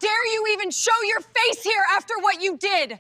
dare you even show your face here after what you did?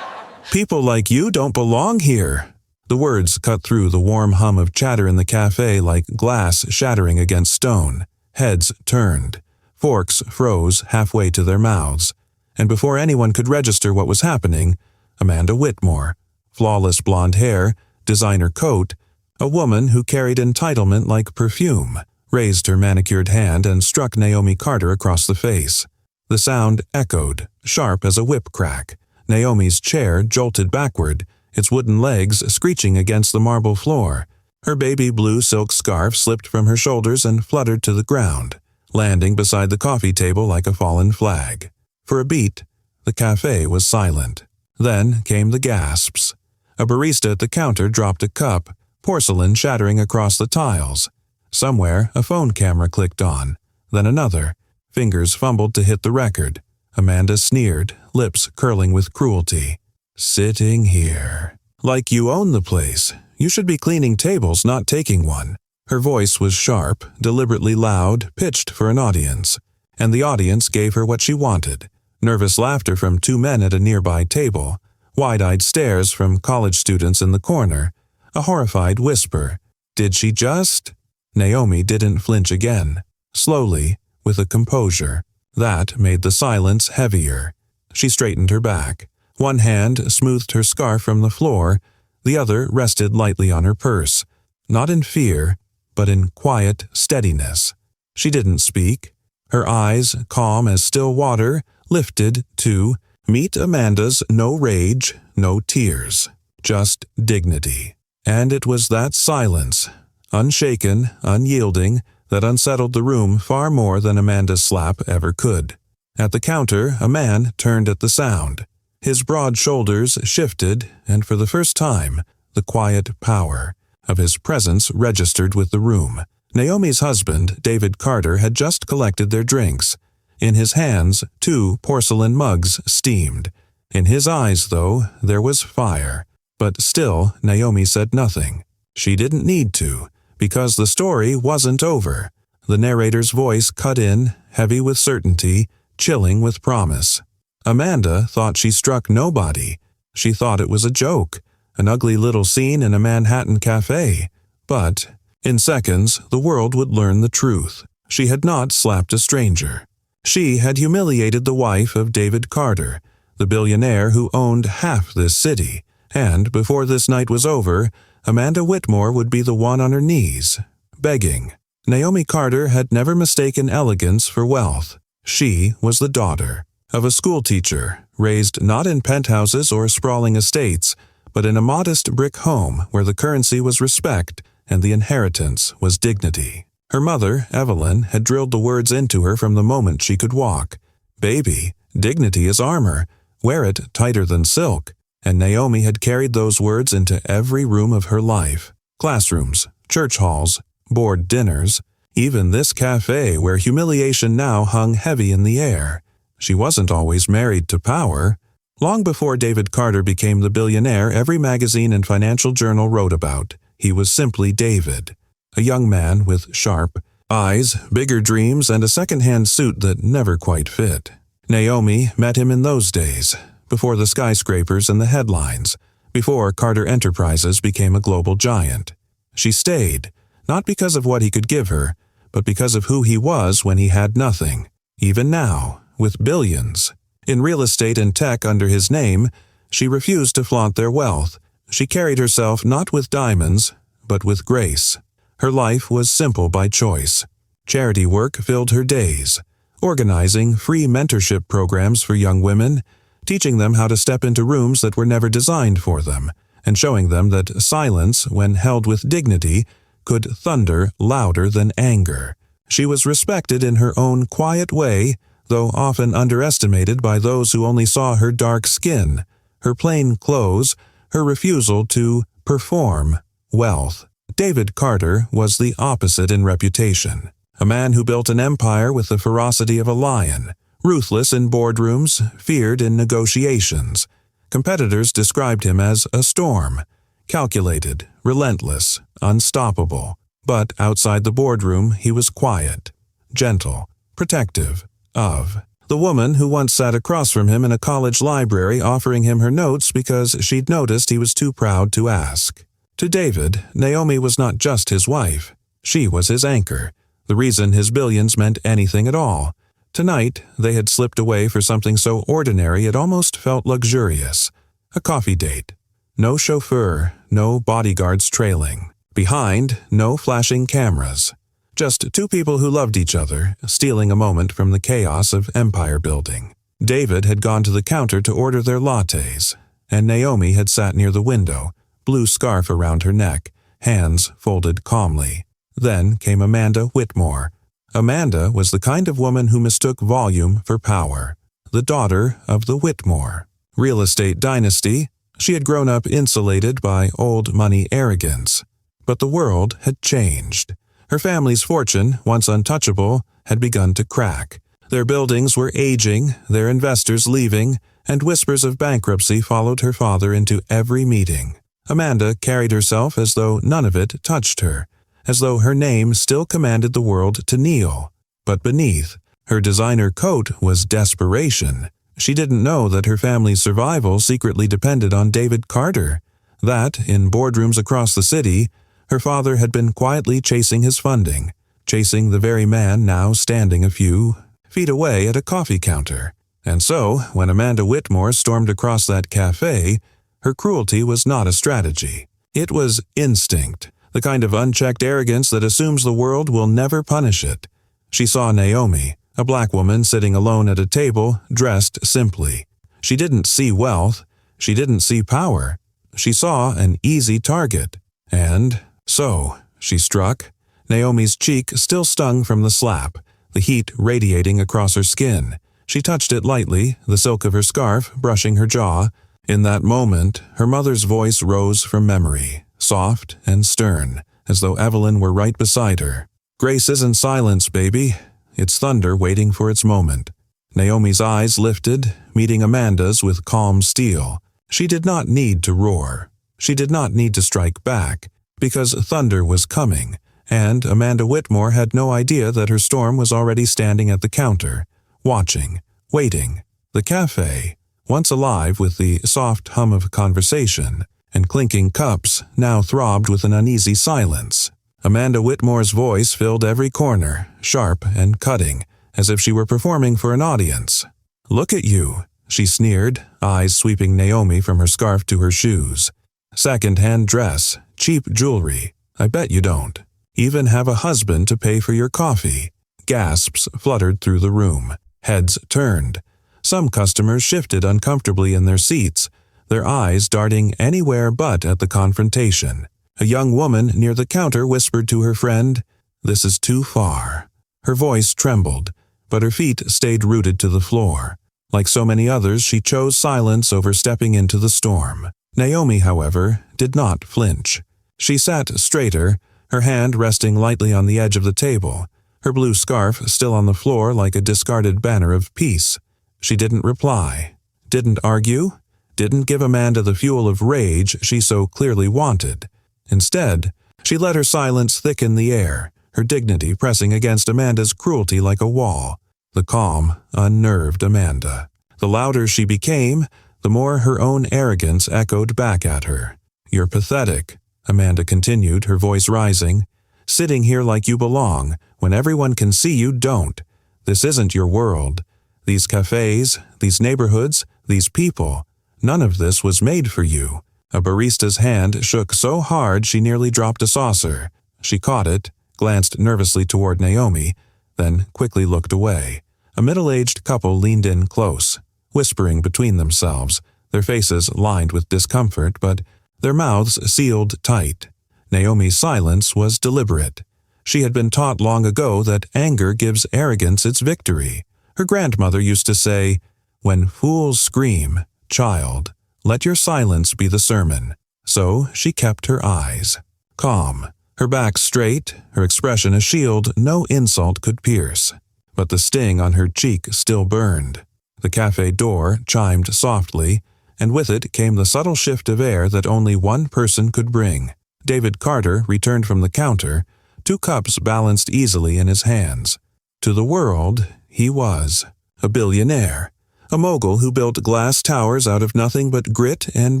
People like you don't belong here. The words cut through the warm hum of chatter in the cafe like glass shattering against stone. Heads turned. Forks froze halfway to their mouths. And before anyone could register what was happening, Amanda Whitmore, flawless blonde hair, designer coat, a woman who carried entitlement like perfume, raised her manicured hand and struck Naomi Carter across the face. The sound echoed, sharp as a whip crack. Naomi's chair jolted backward, its wooden legs screeching against the marble floor. Her baby blue silk scarf slipped from her shoulders and fluttered to the ground, landing beside the coffee table like a fallen flag. For a beat, the cafe was silent. Then came the gasps. A barista at the counter dropped a cup, porcelain shattering across the tiles. Somewhere, a phone camera clicked on. Then another. Fingers fumbled to hit the record. Amanda sneered, lips curling with cruelty. Sitting here. Like you own the place. You should be cleaning tables, not taking one. Her voice was sharp, deliberately loud, pitched for an audience. And the audience gave her what she wanted. Nervous laughter from two men at a nearby table. Wide-eyed stares from college students in the corner. A horrified whisper. Did she just? Naomi didn't flinch again. Slowly, with a composure. That made the silence heavier. She straightened her back. One hand smoothed her scarf from the floor, the other rested lightly on her purse. Not in fear, but in quiet steadiness. She didn't speak. Her eyes, calm as still water, lifted to meet Amanda's no rage, no tears. Just dignity. And it was that silence, unshaken, unyielding, that unsettled the room far more than Amanda's slap ever could. At the counter, a man turned at the sound. His broad shoulders shifted, and for the first time, the quiet power of his presence registered with the room. Naomi's husband, David Carter, had just collected their drinks. In his hands, 2 porcelain mugs steamed. In his eyes, though, there was fire. But still, Naomi said nothing. She didn't need to, because the story wasn't over. The narrator's voice cut in, heavy with certainty, chilling with promise. Amanda thought she struck nobody. She thought it was a joke, an ugly little scene in a Manhattan cafe. But, in seconds, the world would learn the truth. She had not slapped a stranger. She had humiliated the wife of David Carter, the billionaire who owned half this city. And before this night was over, Amanda Whitmore would be the one on her knees, begging. Naomi Carter had never mistaken elegance for wealth. She was the daughter of a schoolteacher, raised not in penthouses or sprawling estates, but in a modest brick home where the currency was respect and the inheritance was dignity. Her mother, Evelyn, had drilled the words into her from the moment she could walk. Baby, dignity is armor. Wear it tighter than silk. And Naomi had carried those words into every room of her life. Classrooms, church halls, board dinners, even this cafe where humiliation now hung heavy in the air. She wasn't always married to power. Long before David Carter became the billionaire every magazine and financial journal wrote about, he was simply David. A young man with sharp eyes, bigger dreams, and a second-hand suit that never quite fit. Naomi met him in those days, before the skyscrapers and the headlines, before Carter Enterprises became a global giant. She stayed, not because of what he could give her, but because of who he was when he had nothing. Even now, with billions. In real estate and tech under his name, she refused to flaunt their wealth. She carried herself not with diamonds, but with grace. Her life was simple by choice. Charity work filled her days, organizing free mentorship programs for young women, teaching them how to step into rooms that were never designed for them, and showing them that silence, when held with dignity, could thunder louder than anger. She was respected in her own quiet way, though often underestimated by those who only saw her dark skin, her plain clothes, her refusal to perform wealth. David Carter was the opposite in reputation. A man who built an empire with the ferocity of a lion, ruthless in boardrooms, feared in negotiations. Competitors described him as a storm, calculated, relentless, unstoppable. But outside the boardroom, he was quiet, gentle, protective, of. The woman who once sat across from him in a college library offering him her notes because she'd noticed he was too proud to ask. To David, Naomi was not just his wife. She was his anchor, the reason his billions meant anything at all. Tonight, they had slipped away for something so ordinary it almost felt luxurious. A coffee date. No chauffeur, no bodyguards trailing. Behind, no flashing cameras. Just two people who loved each other, stealing a moment from the chaos of empire building. David had gone to the counter to order their lattes, and Naomi had sat near the window, blue scarf around her neck, hands folded calmly. Then came Amanda Whitmore. Amanda was the kind of woman who mistook volume for power. The daughter of the Whitmore. Real estate dynasty, she had grown up insulated by old money arrogance. But the world had changed. Her family's fortune, once untouchable, had begun to crack. Their buildings were aging, their investors leaving, and whispers of bankruptcy followed her father into every meeting. Amanda carried herself as though none of it touched her, as though her name still commanded the world to kneel. But beneath, her designer coat was desperation. She didn't know that her family's survival secretly depended on David Carter, that, in boardrooms across the city, her father had been quietly chasing his funding, chasing the very man now standing a few feet away at a coffee counter. And so, when Amanda Whitmore stormed across that cafe, her cruelty was not a strategy. It was instinct, the kind of unchecked arrogance that assumes the world will never punish it. She saw Naomi, a black woman sitting alone at a table, dressed simply. She didn't see wealth. She didn't see power. She saw an easy target. And so, she struck. Naomi's cheek still stung from the slap, the heat radiating across her skin. She touched it lightly, the silk of her scarf brushing her jaw. In that moment, her mother's voice rose from memory, soft and stern, as though Evelyn were right beside her. "Grace isn't silence, baby. It's thunder waiting for its moment." Naomi's eyes lifted, meeting Amanda's with calm steel. She did not need to roar. She did not need to strike back, because thunder was coming, and Amanda Whitmore had no idea that her storm was already standing at the counter, watching, waiting. The cafe, once alive with the soft hum of conversation and clinking cups, now throbbed with an uneasy silence. Amanda Whitmore's voice filled every corner, sharp and cutting, as if she were performing for an audience. "Look at you," she sneered, eyes sweeping Naomi from her scarf to her shoes. "Second-hand dress, cheap jewelry. I bet you don't even have a husband to pay for your coffee." Gasps fluttered through the room. Heads turned. Some customers shifted uncomfortably in their seats, their eyes darting anywhere but at the confrontation. A young woman near the counter whispered to her friend, "This is too far." Her voice trembled, but her feet stayed rooted to the floor. Like so many others, she chose silence over stepping into the storm. Naomi, however, did not flinch. She sat straighter, her hand resting lightly on the edge of the table, her blue scarf still on the floor like a discarded banner of peace. She didn't reply, didn't argue, didn't give Amanda the fuel of rage she so clearly wanted. Instead, she let her silence thicken the air, her dignity pressing against Amanda's cruelty like a wall. The calm unnerved Amanda. The louder she became, the more her own arrogance echoed back at her. "You're pathetic," Amanda continued, her voice rising. "Sitting here like you belong, when everyone can see you don't. This isn't your world. These cafes, these neighborhoods, these people, none of this was made for you." A barista's hand shook so hard she nearly dropped a saucer. She caught it, glanced nervously toward Naomi, then quickly looked away. A middle-aged couple leaned in close, whispering between themselves, their faces lined with discomfort, but their mouths sealed tight. Naomi's silence was deliberate. She had been taught long ago that anger gives arrogance its victory. Her grandmother used to say, "When fools scream, child, let your silence be the sermon." So she kept her eyes calm, her back straight, her expression a shield no insult could pierce. But the sting on her cheek still burned. The cafe door chimed softly, and with it came the subtle shift of air that only one person could bring. David Carter returned from the counter, 2 cups balanced easily in his hands. To the world, he was a billionaire, a mogul who built glass towers out of nothing but grit and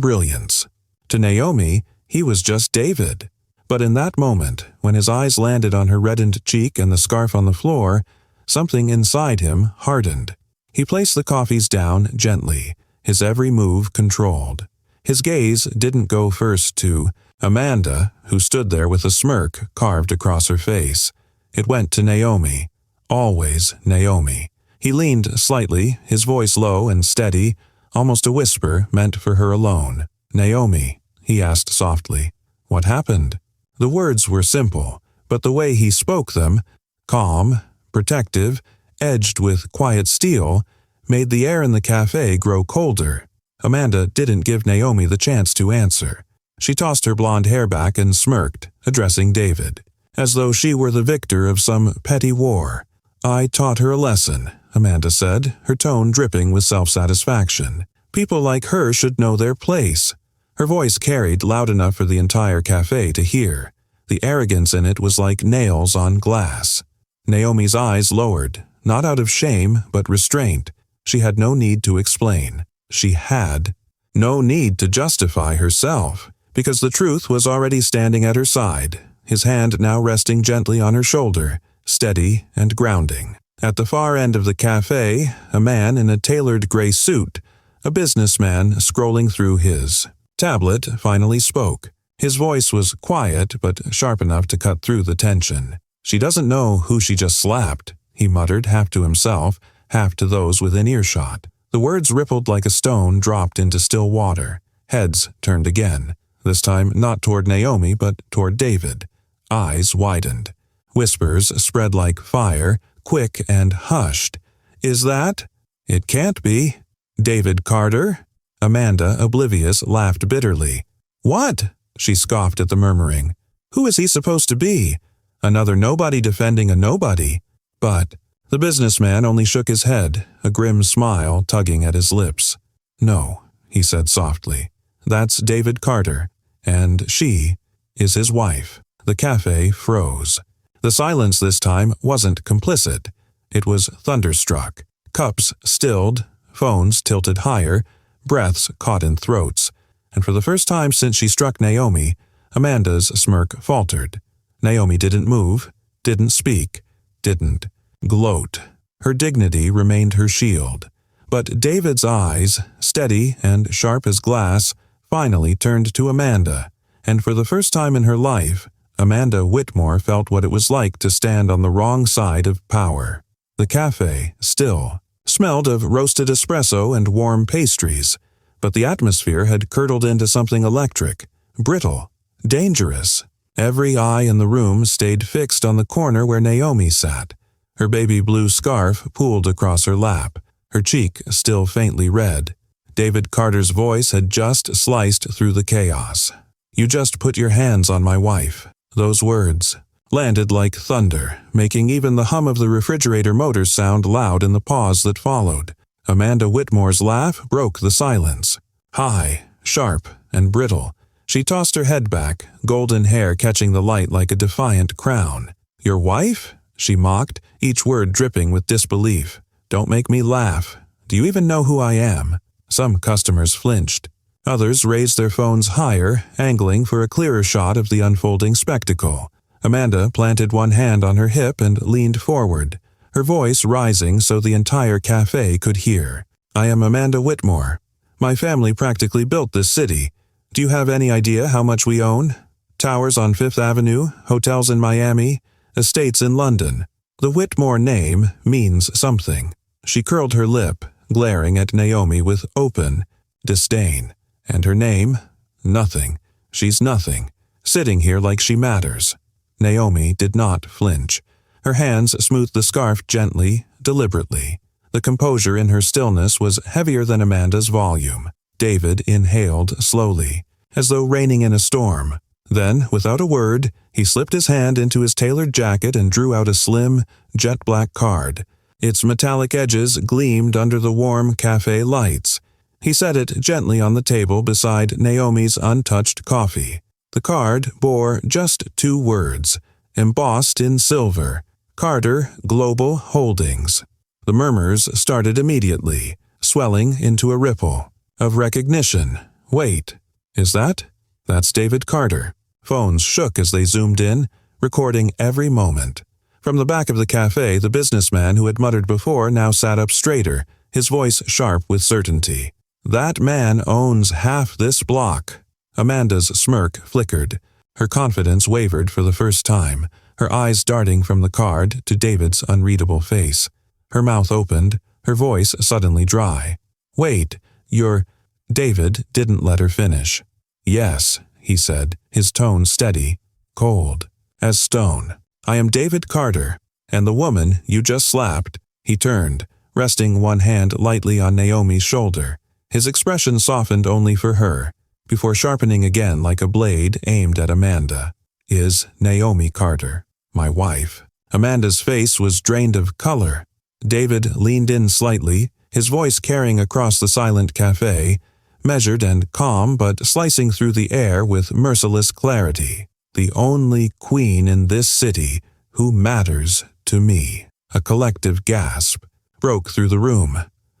brilliance. To Naomi, he was just David. But in that moment, when his eyes landed on her reddened cheek and the scarf on the floor, something inside him hardened. He placed the coffees down gently, his every move controlled. His gaze didn't go first to Amanda, who stood there with a smirk carved across her face. It went to Naomi. Always Naomi. He leaned slightly, his voice low and steady, almost a whisper meant for her alone. "Naomi," he asked softly, "what happened?" The words were simple, but the way he spoke them, calm, protective, edged with quiet steel, made the air in the cafe grow colder. Amanda didn't give Naomi the chance to answer. She tossed her blonde hair back and smirked, addressing David, as though she were the victor of some petty war. "I taught her a lesson," Amanda said, her tone dripping with self-satisfaction. "People like her should know their place." Her voice carried loud enough for the entire cafe to hear. The arrogance in it was like nails on glass. Naomi's eyes lowered, not out of shame, but restraint. She had no need to explain. She had no need to justify herself, because the truth was already standing at her side, his hand now resting gently on her shoulder, steady and grounding. At the far end of the cafe, a man in a tailored gray suit, a businessman scrolling through his tablet, finally spoke. His voice was quiet but sharp enough to cut through the tension. "She doesn't know who she just slapped," he muttered, half to himself, half to those within earshot. The words rippled like a stone dropped into still water. Heads turned again, this time not toward Naomi but toward David. Eyes widened. Whispers spread like fire, quick and hushed. "Is that? It can't be. David Carter?" Amanda, oblivious, laughed bitterly. "What?" she scoffed at the murmuring. "Who is he supposed to be? Another nobody defending a nobody?" But the businessman only shook his head, a grim smile tugging at his lips. "No," he said softly. "That's David Carter, and she is his wife." The cafe froze. The silence this time wasn't complicit. It was thunderstruck. Cups stilled, phones tilted higher, breaths caught in throats. And for the first time since she struck Naomi, Amanda's smirk faltered. Naomi didn't move, didn't speak, didn't gloat. Her dignity remained her shield. But David's eyes, steady and sharp as glass, finally turned to Amanda, and for the first time in her life, Amanda Whitmore felt what it was like to stand on the wrong side of power. The cafe, still, smelled of roasted espresso and warm pastries, but the atmosphere had curdled into something electric, brittle, dangerous. Every eye in the room stayed fixed on the corner where Naomi sat. Her baby blue scarf pooled across her lap, her cheek still faintly red. David Carter's voice had just sliced through the chaos. "You just put your hands on my wife." Those words landed like thunder, making even the hum of the refrigerator motors sound loud in the pause that followed. Amanda Whitmore's laugh broke the silence. High, sharp, and brittle, she tossed her head back, golden hair catching the light like a defiant crown. "Your wife?" she mocked, each word dripping with disbelief. "Don't make me laugh. Do you even know who I am?" Some customers flinched. Others raised their phones higher, angling for a clearer shot of the unfolding spectacle. Amanda planted one hand on her hip and leaned forward, her voice rising so the entire cafe could hear. "I am Amanda Whitmore. My family practically built this city. Do you have any idea how much we own? Towers on Fifth Avenue, hotels in Miami, estates in London. The Whitmore name means something." She curled her lip, glaring at Naomi with open disdain. "And her name? Nothing. She's nothing. Sitting here like she matters." Naomi did not flinch. Her hands smoothed the scarf gently, deliberately. The composure in her stillness was heavier than Amanda's volume. David inhaled slowly, as though reining in a storm. Then, without a word, he slipped his hand into his tailored jacket and drew out a slim, jet-black card. Its metallic edges gleamed under the warm cafe lights. He set it gently on the table beside Naomi's untouched coffee. The card bore just 2 words, embossed in silver: Carter Global Holdings. The murmurs started immediately, swelling into a ripple of recognition. Wait, is that? That's David Carter. Phones shook as they zoomed in, recording every moment. From the back of the cafe, the businessman who had muttered before now sat up straighter, his voice sharp with certainty. That man owns half this block. Amanda's smirk flickered. Her confidence wavered for the first time, her eyes darting from the card to David's unreadable face. Her mouth opened, her voice suddenly dry. Wait, you're… David didn't let her finish. Yes, he said, his tone steady, cold, as stone. I am David Carter, and the woman you just slapped. He turned, resting one hand lightly on Naomi's shoulder. His expression softened only for her, before sharpening again like a blade aimed at Amanda. Is Naomi Carter, my wife. Amanda's face was drained of color. David leaned in slightly, his voice carrying across the silent cafe, measured and calm but slicing through the air with merciless clarity. The only queen in this city who matters to me. A collective gasp broke through the room.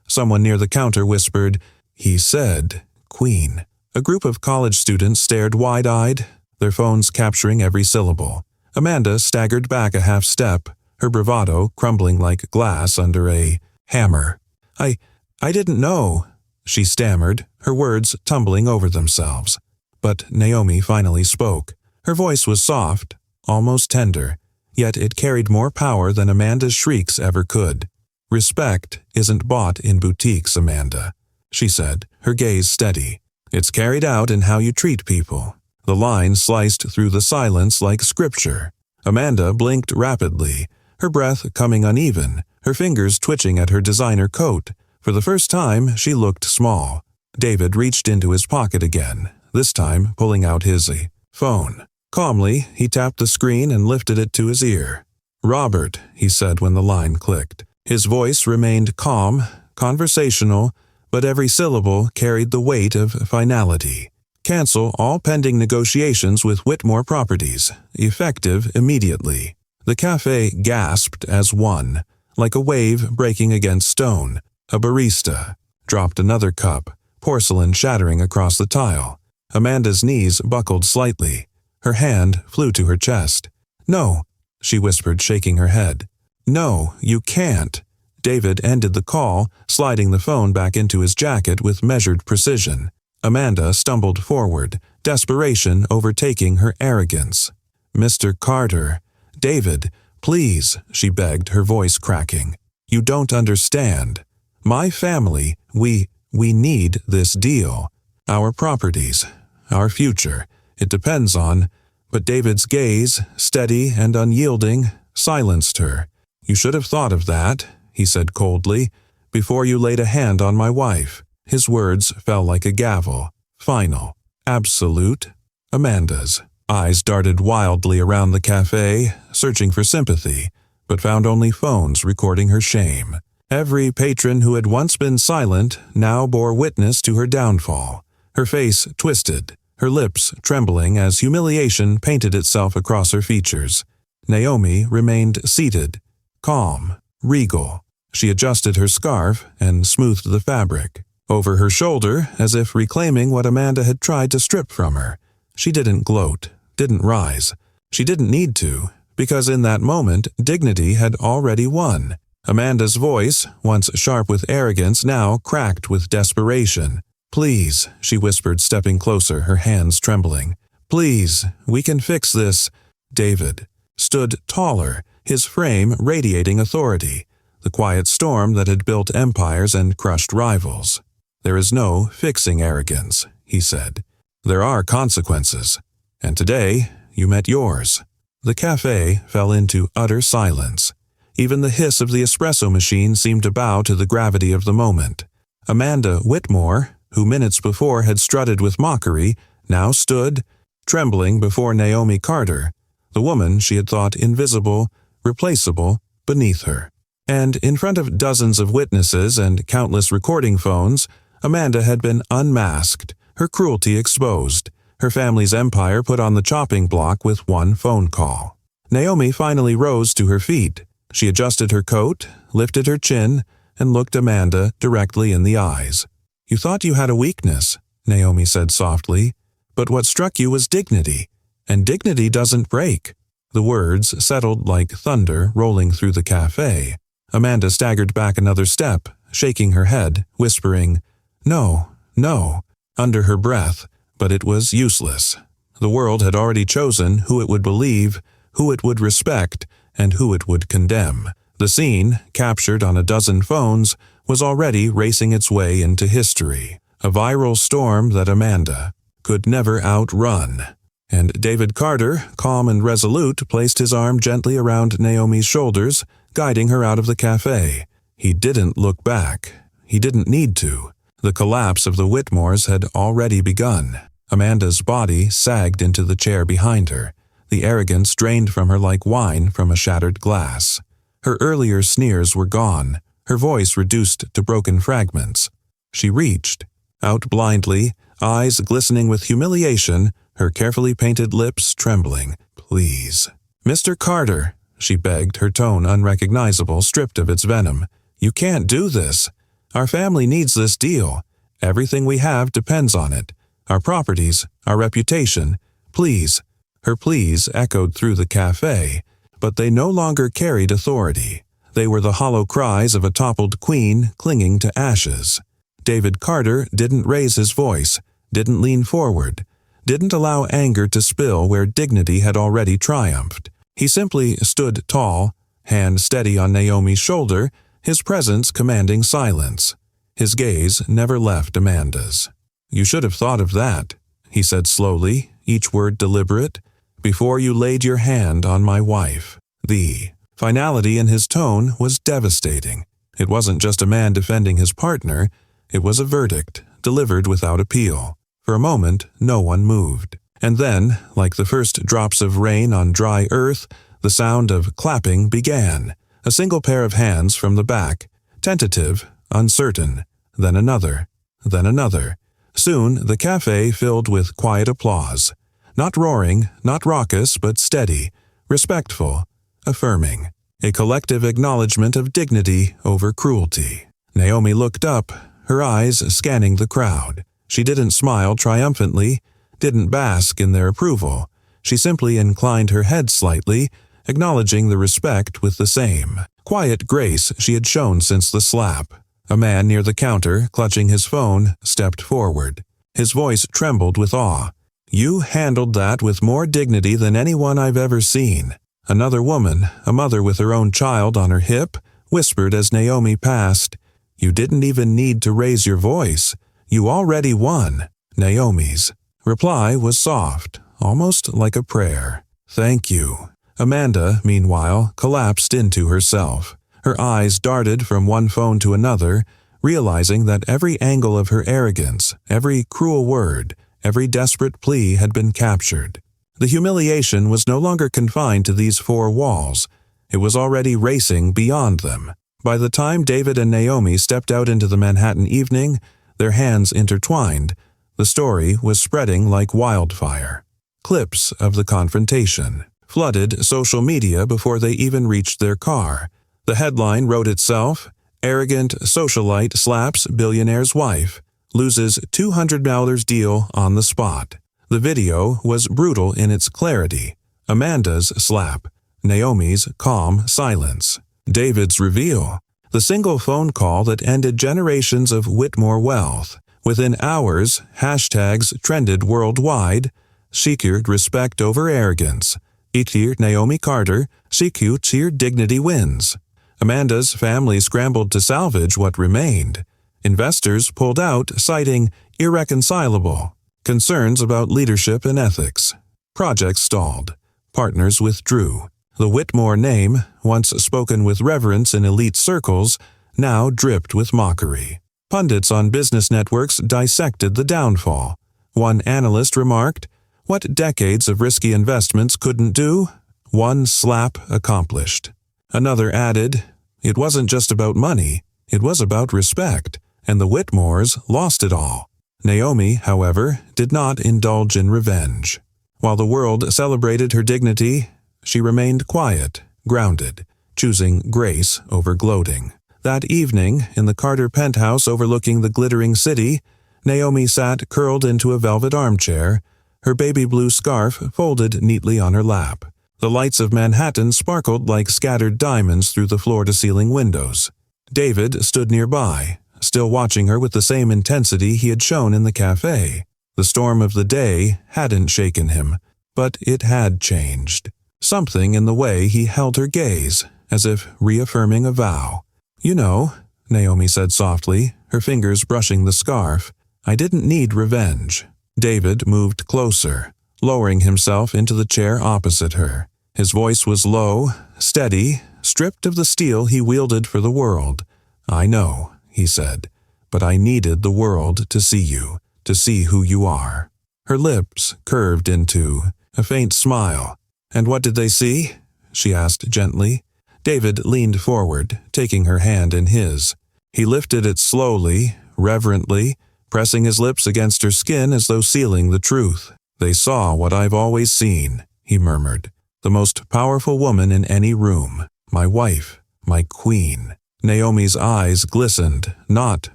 Someone near the counter whispered, "He said, queen." A group of college students stared wide-eyed, their phones capturing every syllable. Amanda staggered back a half step, her bravado crumbling like glass under a hammer. I didn't know," she stammered, her words tumbling over themselves. But Naomi finally spoke. Her voice was soft, almost tender, yet it carried more power than Amanda's shrieks ever could. "Respect isn't bought in boutiques, Amanda," she said, her gaze steady. "It's carried out in how you treat people." The line sliced through the silence like scripture. Amanda blinked rapidly, her breath coming uneven, her fingers twitching at her designer coat. For the first time, she looked small. David reached into his pocket again, this time pulling out his phone. Calmly, he tapped the screen and lifted it to his ear. "Robert," he said when the line clicked. His voice remained calm, conversational, but every syllable carried the weight of finality. "Cancel all pending negotiations with Whitmore Properties, effective immediately." The cafe gasped as one, like a wave breaking against stone. A barista dropped another cup, porcelain shattering across the tile. Amanda's knees buckled slightly. Her hand flew to her chest. "No," she whispered, shaking her head. "No, you can't." David ended the call, sliding the phone back into his jacket with measured precision. Amanda stumbled forward, desperation overtaking her arrogance. "Mr. Carter, David, please," she begged, her voice cracking. "You don't understand. My family, we need this deal. Our properties, our future, it depends on." But David's gaze, steady and unyielding, silenced her. "You should have thought of that," he said coldly, "before you laid a hand on my wife." His words fell like a gavel. Final. Absolute. Amanda's eyes darted wildly around the cafe, searching for sympathy, but found only phones recording her shame. Every patron who had once been silent now bore witness to her downfall. Her face twisted, her lips trembling as humiliation painted itself across her features. Naomi remained seated, calm, regal. She adjusted her scarf and smoothed the fabric. Over her shoulder, as if reclaiming what Amanda had tried to strip from her. She didn't gloat, didn't rise. She didn't need to, because in that moment, dignity had already won. Amanda's voice, once sharp with arrogance, now cracked with desperation. "Please," she whispered, stepping closer, her hands trembling. "Please, we can fix this." David stood taller, his frame radiating authority, the quiet storm that had built empires and crushed rivals. "There is no fixing arrogance," he said. "There are consequences, and today you met yours." The cafe fell into utter silence. Even the hiss of the espresso machine seemed to bow to the gravity of the moment. Amanda Whitmore, who minutes before had strutted with mockery, now stood, trembling before Naomi Carter, the woman she had thought invisible, replaceable, beneath her. And in front of dozens of witnesses and countless recording phones, Amanda had been unmasked, her cruelty exposed, her family's empire put on the chopping block with one phone call. Naomi finally rose to her feet. She adjusted her coat, lifted her chin, and looked Amanda directly in the eyes. "You thought you had a weakness," Naomi said softly, "but what struck you was dignity, and dignity doesn't break." The words settled like thunder rolling through the cafe. Amanda staggered back another step, shaking her head, whispering, "No, no," under her breath, but it was useless. The world had already chosen who it would believe, who it would respect, and who it would condemn. The scene, captured on a dozen phones, was already racing its way into history, a viral storm that Amanda could never outrun. And David Carter, calm and resolute, placed his arm gently around Naomi's shoulders, guiding her out of the cafe. He didn't look back. He didn't need to. The collapse of the Whitmores had already begun. Amanda's body sagged into the chair behind her. The arrogance drained from her like wine from a shattered glass. Her earlier sneers were gone, her voice reduced to broken fragments. She reached out blindly, eyes glistening with humiliation, her carefully painted lips trembling. "Please." "Mr. Carter," she begged, her tone unrecognizable, stripped of its venom. "You can't do this. Our family needs this deal. Everything we have depends on it. Our properties, our reputation. Please." Her pleas echoed through the cafe, but they no longer carried authority. They were the hollow cries of a toppled queen clinging to ashes. David Carter didn't raise his voice, didn't lean forward, didn't allow anger to spill where dignity had already triumphed. He simply stood tall, hand steady on Naomi's shoulder, his presence commanding silence. His gaze never left Amanda's. "You should have thought of that," he said slowly, each word deliberate, "before you laid your hand on my wife." The finality in his tone was devastating. It wasn't just a man defending his partner, it was a verdict, delivered without appeal. For a moment, no one moved. And then, like the first drops of rain on dry earth, the sound of clapping began. A single pair of hands from the back, tentative, uncertain, then another, then another. Soon, the cafe filled with quiet applause. Not roaring, not raucous, but steady, respectful, affirming. A collective acknowledgement of dignity over cruelty. Naomi looked up, her eyes scanning the crowd. She didn't smile triumphantly, didn't bask in their approval. She simply inclined her head slightly, acknowledging the respect with the same quiet grace she had shown since the slap. A man near the counter, clutching his phone, stepped forward. His voice trembled with awe. "You handled that with more dignity than anyone I've ever seen." Another woman, a mother with her own child on her hip, whispered as Naomi passed, "You didn't even need to raise your voice. You already won." Naomi's reply was soft, almost like a prayer. "Thank you." Amanda, meanwhile, collapsed into herself. Her eyes darted from one phone to another, realizing that every angle of her arrogance, every cruel word, every desperate plea had been captured. The humiliation was no longer confined to these four walls. It was already racing beyond them. By the time David and Naomi stepped out into the Manhattan evening, their hands intertwined, the story was spreading like wildfire. Clips of the confrontation flooded social media before they even reached their car. The headline wrote itself, "Arrogant socialite slaps billionaire's wife, loses $200 deal on the spot." The video was brutal in its clarity. Amanda's slap, Naomi's calm silence. David's reveal, the single phone call that ended generations of Whitmore wealth. Within hours, hashtags trended worldwide, secured respect over arrogance. Itir Naomi Carter, secured dignity wins. Amanda's family scrambled to salvage what remained. Investors pulled out, citing irreconcilable concerns about leadership and ethics. Projects stalled. Partners withdrew. The Whitmore name, once spoken with reverence in elite circles, now dripped with mockery. Pundits on business networks dissected the downfall. One analyst remarked, "What decades of risky investments couldn't do, one slap accomplished." Another added, "It wasn't just about money, it was about respect, and the Whitmores lost it all." Naomi, however, did not indulge in revenge. While the world celebrated her dignity, she remained quiet, grounded, choosing grace over gloating. That evening, in the Carter penthouse overlooking the glittering city, Naomi sat curled into a velvet armchair, her baby blue scarf folded neatly on her lap. The lights of Manhattan sparkled like scattered diamonds through the floor-to-ceiling windows. David stood nearby, still watching her with the same intensity he had shown in the cafe. The storm of the day hadn't shaken him, but it had changed. Something in the way he held her gaze, as if reaffirming a vow. "You know," Naomi said softly, her fingers brushing the scarf, "I didn't need revenge." David moved closer, lowering himself into the chair opposite her. His voice was low, steady, stripped of the steel he wielded for the world. "I know," he said, "but I needed the world to see you, to see who you are." Her lips curved into a faint smile. "And what did they see?" she asked gently. David leaned forward, taking her hand in his. He lifted it slowly, reverently, pressing his lips against her skin as though sealing the truth. "They saw what I've always seen," he murmured. "The most powerful woman in any room. My wife, my queen." Naomi's eyes glistened, not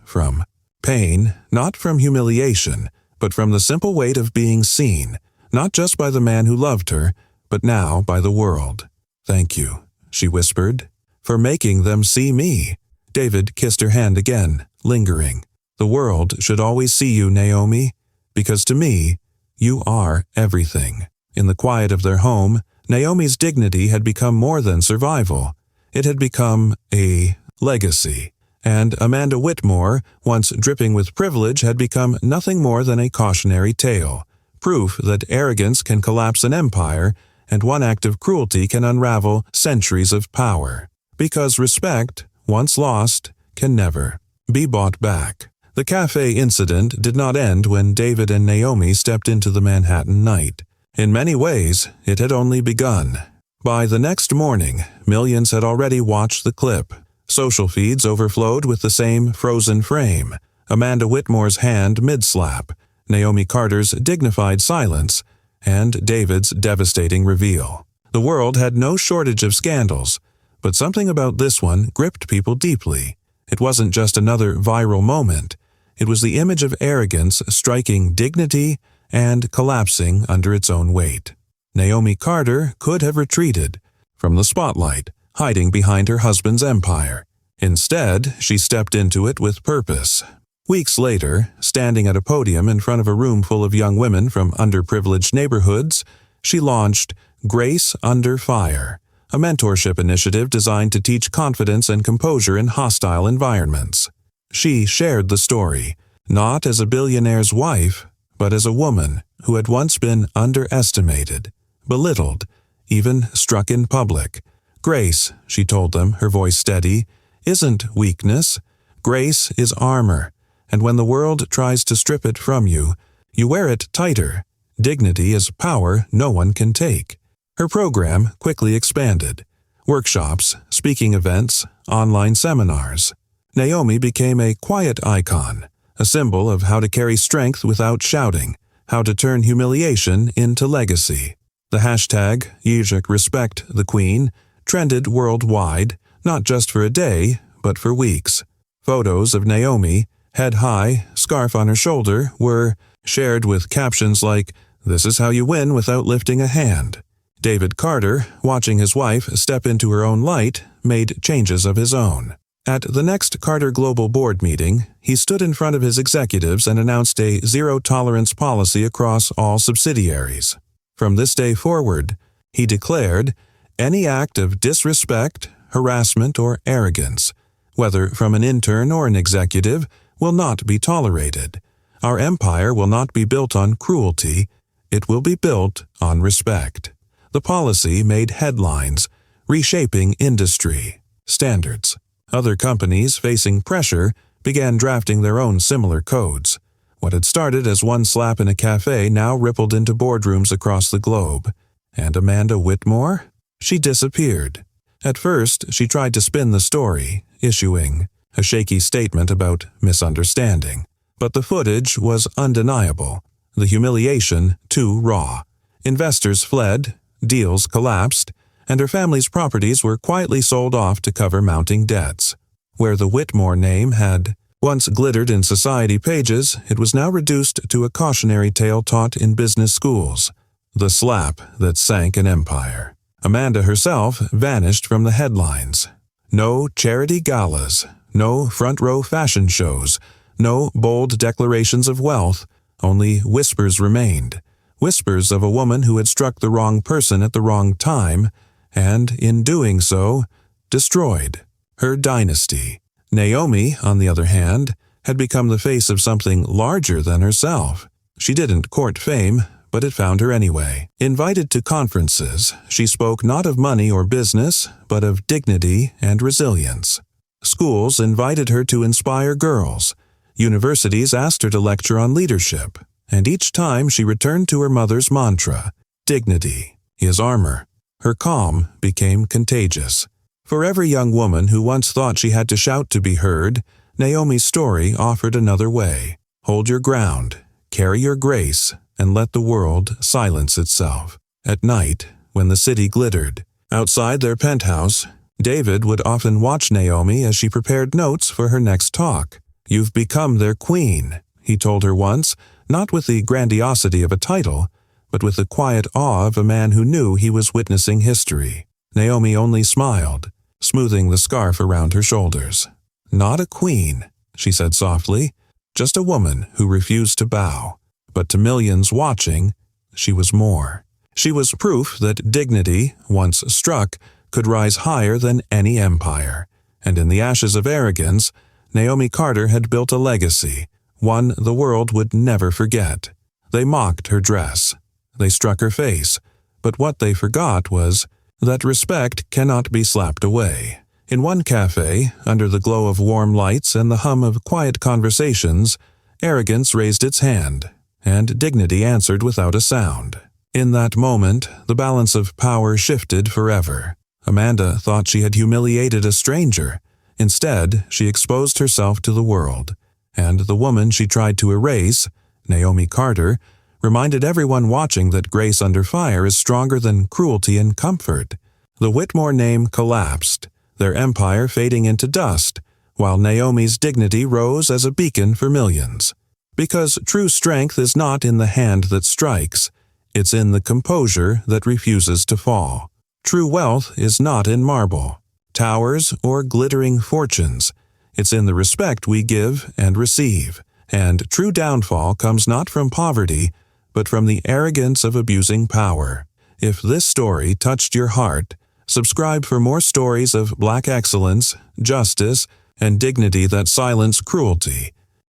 from pain, not from humiliation, but from the simple weight of being seen, not just by the man who loved her, but now by the world. "Thank you," she whispered, "for making them see me." David kissed her hand again, lingering. "The world should always see you, Naomi, because to me, you are everything." In the quiet of their home, Naomi's dignity had become more than survival. It had become a legacy. And Amanda Whitmore, once dripping with privilege, had become nothing more than a cautionary tale, proof that arrogance can collapse an empire and one act of cruelty can unravel centuries of power. Because respect, once lost, can never be bought back. The cafe incident did not end when David and Naomi stepped into the Manhattan night. In many ways, it had only begun. By the next morning, millions had already watched the clip. Social feeds overflowed with the same frozen frame, Amanda Whitmore's hand mid-slap, Naomi Carter's dignified silence, and David's devastating reveal. The world had no shortage of scandals, but something about this one gripped people deeply. It wasn't just another viral moment. It was the image of arrogance striking dignity and collapsing under its own weight. Naomi Carter could have retreated from the spotlight, hiding behind her husband's empire. Instead, she stepped into it with purpose. Weeks later, standing at a podium in front of a room full of young women from underprivileged neighborhoods, she launched Grace Under Fire, a mentorship initiative designed to teach confidence and composure in hostile environments. She shared the story, not as a billionaire's wife, but as a woman who had once been underestimated, belittled, even struck in public. Grace, she told them, her voice steady, isn't weakness. Grace is armor, and when the world tries to strip it from you, you wear it tighter. Dignity is power no one can take. Her program quickly expanded. Workshops, speaking events, online seminars. Naomi became a quiet icon, a symbol of how to carry strength without shouting, how to turn humiliation into legacy. The hashtag #RespectTheQueen trended worldwide, not just for a day, but for weeks. Photos of Naomi, head high, scarf on her shoulder, were shared with captions like, "This is how you win without lifting a hand." David Carter, watching his wife step into her own light, made changes of his own. At the next Carter Global Board meeting, he stood in front of his executives and announced a zero-tolerance policy across all subsidiaries. From this day forward, he declared, any act of disrespect, harassment, or arrogance, whether from an intern or an executive, will not be tolerated. Our empire will not be built on cruelty, it will be built on respect. The policy made headlines, reshaping industry standards. Other companies facing pressure began drafting their own similar codes. What had started as one slap in a cafe now rippled into boardrooms across the globe. And Amanda Whitmore? She disappeared. At first, she tried to spin the story, issuing a shaky statement about misunderstanding. But the footage was undeniable, the humiliation too raw. Investors fled, deals collapsed, and her family's properties were quietly sold off to cover mounting debts. Where the Whitmore name had once glittered in society pages, it was now reduced to a cautionary tale taught in business schools, the slap that sank an empire. Amanda herself vanished from the headlines. No charity galas, no front-row fashion shows, no bold declarations of wealth, only whispers remained. Whispers of a woman who had struck the wrong person at the wrong time, and, in doing so, destroyed her dynasty. Naomi, on the other hand, had become the face of something larger than herself. She didn't court fame, but it found her anyway. Invited to conferences, she spoke not of money or business, but of dignity and resilience. Schools invited her to inspire girls. Universities asked her to lecture on leadership, and each time she returned to her mother's mantra, dignity is armor. Her calm became contagious. For every young woman who once thought she had to shout to be heard, Naomi's story offered another way. Hold your ground, carry your grace, and let the world silence itself. At night, when the city glittered, outside their penthouse, David would often watch Naomi as she prepared notes for her next talk. "You've become their queen," he told her once, not with the grandiosity of a title, but with the quiet awe of a man who knew he was witnessing history. Naomi only smiled, smoothing the scarf around her shoulders. "Not a queen," she said softly, "just a woman who refused to bow." But to millions watching, she was more. She was proof that dignity, once struck, could rise higher than any empire. And in the ashes of arrogance, Naomi Carter had built a legacy, one the world would never forget. They mocked her dress. They struck her face. But what they forgot was that respect cannot be slapped away. In one cafe, under the glow of warm lights and the hum of quiet conversations, arrogance raised its hand, and dignity answered without a sound. In that moment, the balance of power shifted forever. Amanda thought she had humiliated a stranger. Instead, she exposed herself to the world, and the woman she tried to erase, Naomi Carter, reminded everyone watching that grace under fire is stronger than cruelty and comfort. The Whitmore name collapsed, their empire fading into dust, while Naomi's dignity rose as a beacon for millions. Because true strength is not in the hand that strikes, it's in the composure that refuses to fall. True wealth is not in marble, towers, or glittering fortunes. It's in the respect we give and receive. And true downfall comes not from poverty, but from the arrogance of abusing power. If this story touched your heart, subscribe for more stories of Black excellence, justice, and dignity that silence cruelty.